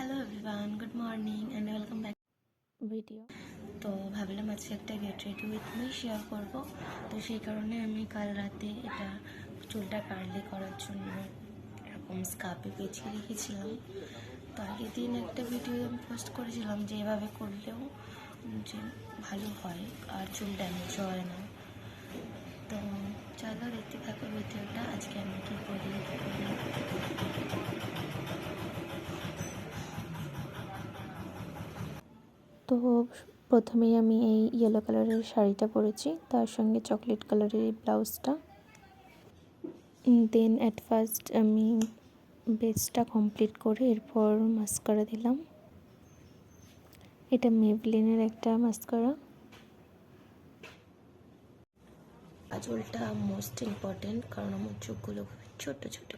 Hello everyone, good morning and welcome back video. তো ভাবলাম আজকে একটা get ready with me share করবো। তো সেই কারণে আমি কাল রাতে এটা চুলটা কার্লি করার জন্য এরকম স্কার্পে পেঁচিয়ে রেখেছিলাম। তো আগের দিন একটা ভিডিও আমি পোস্ট করেছিলাম যে এভাবে করলেও যে ভালো হয় আর চুল ড্যামেজ হয় না। তো চলো দেখতে থাকো ভিডিওটা, আজকে আমি কী করি। তো প্রথমেই আমি এই ইয়েলো কালারের শাড়িটা পরেছি, তার সঙ্গে চকলেট কালারের এই ব্লাউজটা। দেন অ্যাট ফার্স্ট আমি বেসটা কমপ্লিট করে এরপর মাস্কারা দিলাম। এটা মেবলিনের একটা মাস্কারা। কাজলটা মোস্ট ইম্পর্টেন্ট, কারণ আমার চোখগুলো খুবই ছোটো ছোটো,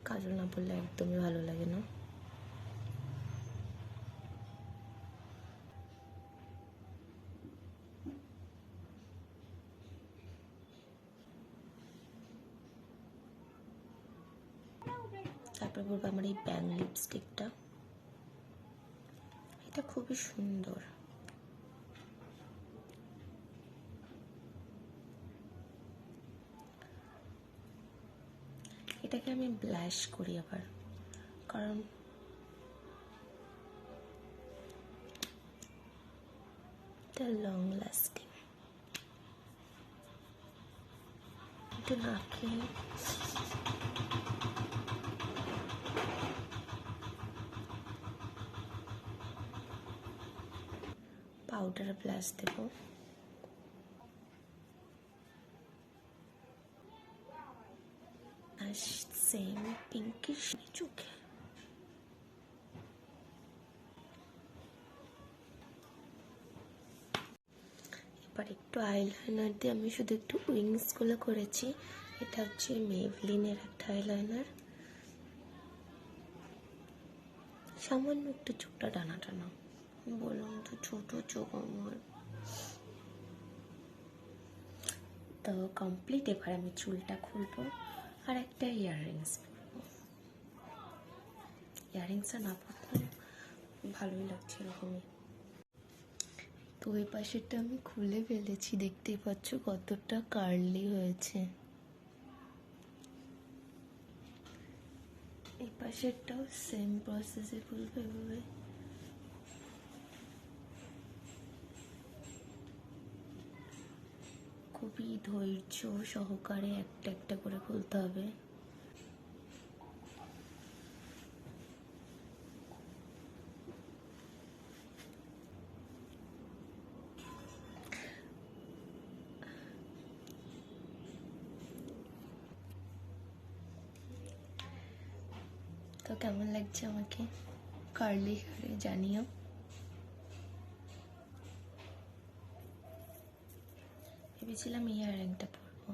কাজল না পরলে একদমই ভালো লাগে না। তারপর বলবো আমার এই ব্যাং লিপস্টিকটা, এটা খুবই সুন্দর। এটাকে আমি ব্লাশ করি আবার, কারণ এটা লং লাস্টিং। এটা নাকে পাউডার ব্লাশ দেবো। আর সেম পিঙ্কিশ চোখে। এবার একটু আইলাইনার দিয়ে আমি শুধু একটু উইংসগুলো করেছি। এটা হচ্ছে মেবলিনের একটা আইলাইনার। সামান্য একটু চোখটা টানা টানা, বললাম তো ছোট চোখ আমার। তো কমপ্লিট। এবার আমি চুলটা খুলবো আর একটা ইয়াররিংস পরবো। ইয়াররিংসটা না পরলে ভালোই লাগছে এরকমই। তো ওই পাশেরটা আমি খুলে ফেলেছি, দেখতেই পাচ্ছ কতটা কার্লি হয়েছে। এই পাশেরটাও সেম প্রসেসে খুলবে এভাবে। খুবই ধৈর্য সহকারে একটা একটা করে খুলতে হবে। তো কেমন লাগছে আমাকে কার্লি হেয়ারে জানিও। ভেবেছিলাম ইয়াররিংটা পরবো।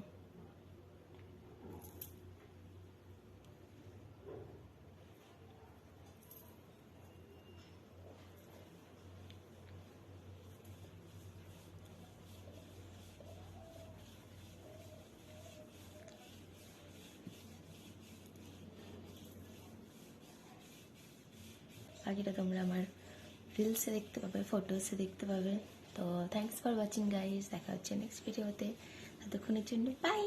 বাকিটা তোমরা আমার রিলসে দেখতে পাবে, ফটোসে দেখতে পাবে। তো থ্যাংকস ফর ওয়াচিং গাইজ, দেখা হচ্ছে নেক্সট ভিডিওতে। ততক্ষণের জন্য বাই।